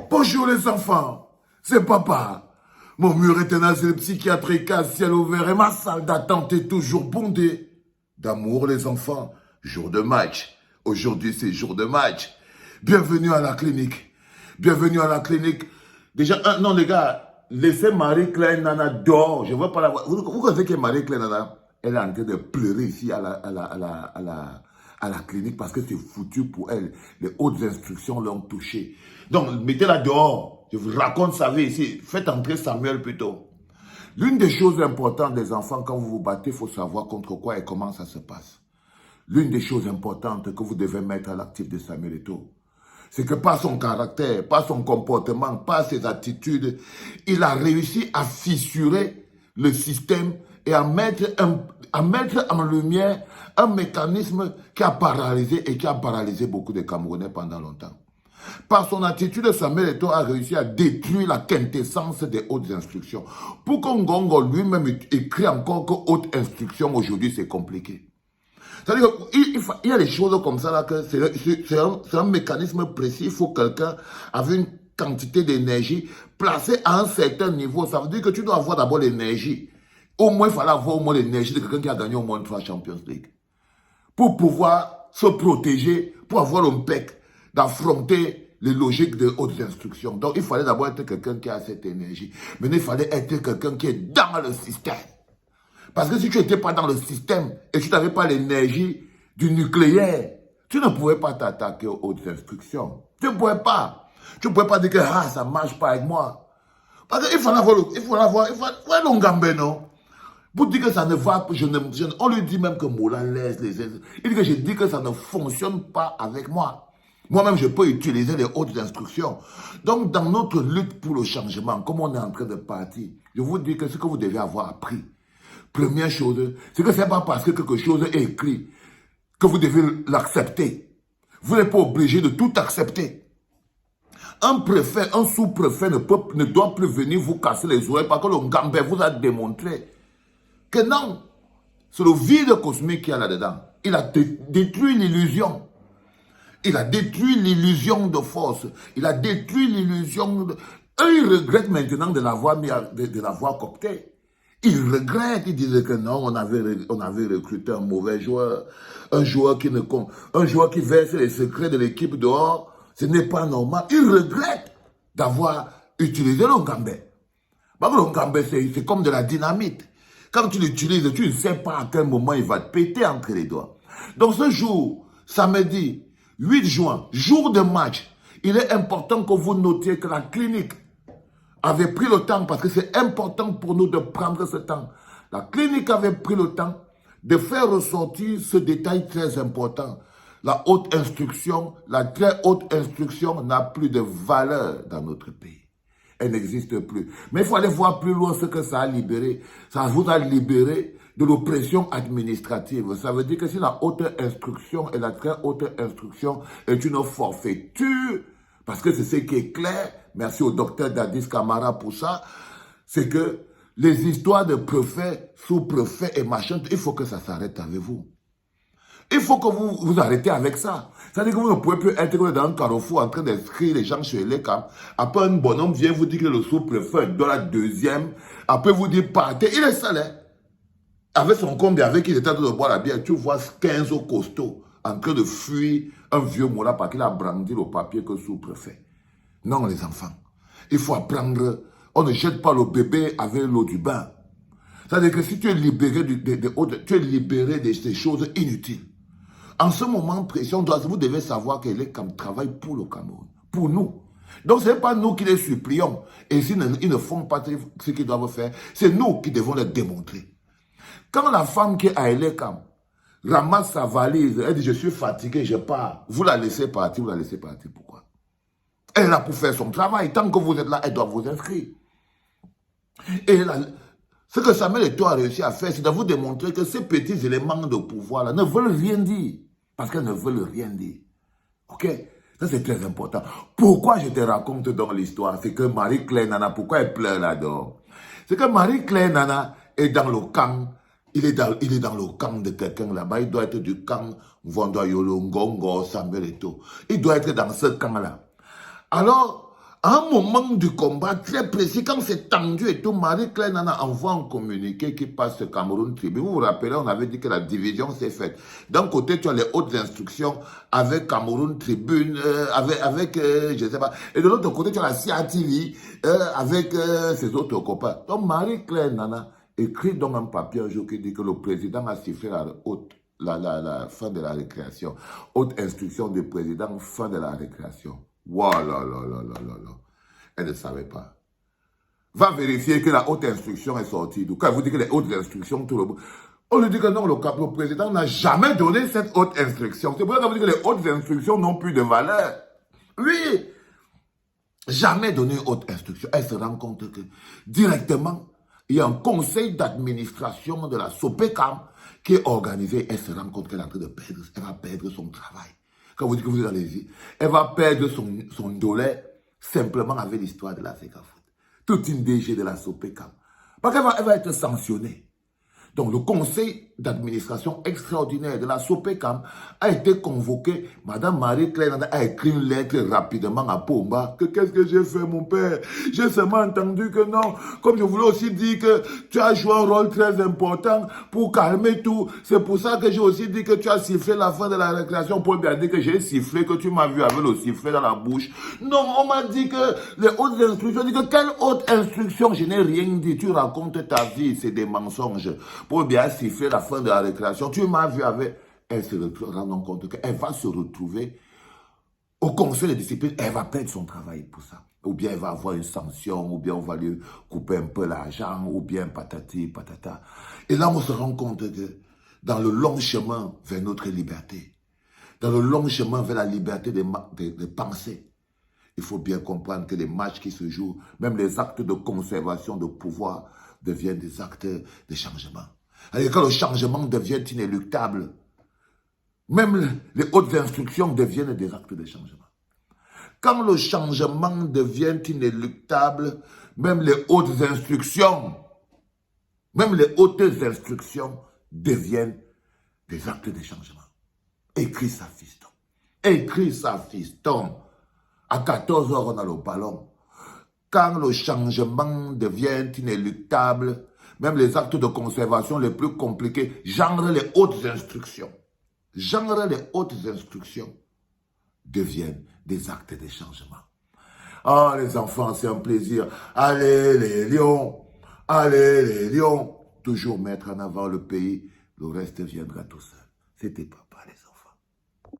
Bonjour les enfants, c'est papa. Mon mur éternel, c'est le psychiatrique à ciel ouvert et ma salle d'attente est toujours bondée. D'amour les enfants, jour de match. Aujourd'hui c'est jour de match. Bienvenue à la clinique. Bienvenue à la clinique. Déjà, non les gars, laissez Marie-Claire Nana dehors. Je ne veux pas la voir. Vous connaissez que Marie-Claire Nana, elle est en train de pleurer ici à la clinique parce que c'est foutu pour elle. Les hautes instructions l'ont touchée. Donc, mettez-la dehors. Je vous raconte sa vie ici. Faites entrer Samuel plutôt. L'une des choses importantes des enfants, quand vous vous battez, il faut savoir contre quoi et comment ça se passe. L'une des choses importantes que vous devez mettre à l'actif de Samuel Eto'o, c'est que par son caractère, par son comportement, par ses attitudes, il a réussi à fissurer le système et à mettre en lumière un mécanisme qui a paralysé beaucoup de Camerounais pendant longtemps. Par son attitude, Samuel Eto'o a réussi à détruire la quintessence des hautes instructions. Pour qu'un Ngongo lui-même écrit encore que haute instruction, aujourd'hui, c'est compliqué. C'est-à-dire qu'il y a des choses comme ça, là, que c'est un mécanisme précis. Il faut quelqu'un avec une quantité d'énergie placée à un certain niveau. Ça veut dire que tu dois avoir d'abord l'énergie. Au moins, il fallait avoir au moins l'énergie de quelqu'un qui a gagné au moins 3 Champions League. Pour pouvoir se protéger, pour avoir l'impact d'affronter les logiques de hautes instructions. Donc, il fallait d'abord être quelqu'un qui a cette énergie. Mais il fallait être quelqu'un qui est dans le système. Parce que si tu n'étais pas dans le système et tu n'avais pas l'énergie du nucléaire, tu ne pouvais pas t'attaquer aux hautes instructions. Tu ne pouvais pas. Tu ne pouvais pas dire que ça ne marche pas avec moi. Parce qu'il fallait avoir l'ongambé, non? Pour dire que ça ne va pas, on lui dit même que Moula laisse les aides. Il dit que je dis que ça ne fonctionne pas avec moi. Moi-même, je peux utiliser les hautes instructions. Donc, dans notre lutte pour le changement, comme on est en train de partir, je vous dis que ce que vous devez avoir appris, première chose, c'est que ce n'est pas parce que quelque chose est écrit que vous devez l'accepter. Vous n'êtes pas obligé de tout accepter. Un préfet, un sous-préfet ne doit plus venir vous casser les oreilles parce que le Ngambé vous a démontré que non, c'est le vide cosmique qu'il y a là-dedans. Il a détruit l'illusion. Il a détruit l'illusion de force. Il a détruit l'illusion de... Eux, ils regrettent maintenant de l'avoir coopté. Ils regrettent, ils disent que non, on avait recruté un mauvais joueur, un joueur qui verse les secrets de l'équipe dehors. Ce n'est pas normal. Ils regrettent d'avoir utilisé le Ngambé. Parce que le Ngambé, c'est comme de la dynamite. Quand tu l'utilises, tu ne sais pas à quel moment il va te péter entre les doigts. Donc ce jour, samedi 8 juin, jour de match, il est important que vous notiez que la clinique avait pris le temps, parce que c'est important pour nous de prendre ce temps. La clinique avait pris le temps de faire ressortir ce détail très important. La haute instruction, la très haute instruction n'a plus de valeur dans notre pays. Elle n'existe plus. Mais il faut aller voir plus loin ce que ça a libéré. Ça vous a libéré de l'oppression administrative. Ça veut dire que si la haute instruction et la très haute instruction est une forfaiture, parce que c'est ce qui est clair, merci au docteur Dadis Camara pour ça, c'est que les histoires de préfets, sous-préfets et machin, il faut que ça s'arrête avec vous. Il faut que vous arrêtez avec ça. C'est-à-dire que vous ne pouvez plus être dans un carrefour en train d'inscrire les gens sur les camps. Après, un bonhomme vient vous dire que le sous-préfet de la deuxième. Après, vous dit partez. Il est seul, hein. Avec son combi, avec qui il était en train de boire la bière, tu vois 15 costauds en train de fuir un vieux moula parce qu'il a brandi le papier que sous-préfet. Non, les enfants. Il faut apprendre. On ne jette pas le bébé avec l'eau du bain. C'est-à-dire que si tu es libéré tu es libéré de ces choses inutiles. En ce moment précis, vous devez savoir que les CAM travaillent pour le Cameroun, pour nous. Donc ce n'est pas nous qui les supplions. Et s'ils ne font pas ce qu'ils doivent faire, c'est nous qui devons les démontrer. Quand la femme qui est à Elecam ramasse sa valise, elle dit je suis fatiguée, je pars. Vous la laissez partir, pourquoi? Elle est là pour faire son travail. Tant que vous êtes là, elle doit vous inscrire. Et ce que Samuel Eto'o a réussi à faire, c'est de vous démontrer que ces petits éléments de pouvoir-là ne veulent rien dire. Parce qu'elles ne veulent rien dire. Ok? Ça, c'est très important. Pourquoi je te raconte dans l'histoire? C'est que Marie-Claire Nana, pourquoi elle pleure là-dedans? C'est que Marie-Claire Nana est dans le camp. Il est dans le camp de quelqu'un là-bas. Il doit être du camp Vondoyolo, Ngongo, Samuel Eto'o. Il doit être dans ce camp-là. Alors, À un moment du combat très précis, quand c'est tendu et tout, Marie-Claire Nana envoie un communiqué qui passe au Cameroun Tribune. Vous vous rappelez, on avait dit que la division s'est faite. D'un côté, tu as les hautes instructions avec Cameroun Tribune, je sais pas. Et de l'autre côté, tu as la CATV avec ses autres copains. Donc Marie-Claire Nana écrit dans un papier un jour qui dit que le président a sifflé la fin de la récréation. Haute instruction du président, fin de la récréation. Voilà, là. Elle ne savait pas. Va vérifier que la haute instruction est sortie. Donc, quand vous dites que les hautes instructions, tout le monde. On lui dit que non, le président n'a jamais donné cette haute instruction. C'est pour ça qu'on vous dit que les hautes instructions n'ont plus de valeur. Oui, jamais donné une haute instruction. Elle se rend compte que directement, il y a un conseil d'administration de la SOPECAM qui est organisé. Elle se rend compte qu'elle est en train de perdre, elle va perdre son travail. Quand vous dites que vous êtes allez-y, elle va perdre son dollar simplement avec l'histoire de la FECAFOOT. Toute une DG de la SOPECAM. Parce qu'elle va être sanctionnée. Donc, le conseil d'administration extraordinaire de la SOPECAM a été convoqué. Madame Marie-Claire a écrit une lettre rapidement à Pomba. Qu'est-ce que j'ai fait, mon père? J'ai seulement entendu que non. Comme je voulais aussi dire que tu as joué un rôle très important pour calmer tout. C'est pour ça que j'ai aussi dit que tu as sifflé la fin de la récréation. Paul bien dit que j'ai sifflé, que tu m'as vu avec le sifflet dans la bouche. Non, on m'a dit que les hautes instructions, je dis que quelle haute instruction? Je n'ai rien dit. Tu racontes ta vie, c'est des mensonges. Pour bien siffler la fin de la récréation, tu m'as vu avec... Elle se rend compte qu'elle va se retrouver au conseil de discipline, elle va perdre son travail pour ça. Ou bien elle va avoir une sanction, ou bien on va lui couper un peu l'argent, ou bien patati, patata. Et là, on se rend compte que dans le long chemin vers notre liberté, dans le long chemin vers la liberté de penser, il faut bien comprendre que les matchs qui se jouent, même les actes de conservation de pouvoir, deviennent des actes de changement. Alors, quand le changement devient inéluctable, même les hautes instructions deviennent des actes de changement. Quand le changement devient inéluctable, même les hautes instructions deviennent des actes de changement. Écris ça, fiston. Écris ça, fiston. À 14 heures, on a le ballon. Quand le changement devient inéluctable, même les actes de conservation les plus compliqués, genre les hautes instructions, deviennent des actes de changement. Ah, les enfants, c'est un plaisir. Allez les lions, toujours mettre en avant le pays, le reste viendra tout seul. C'était pas.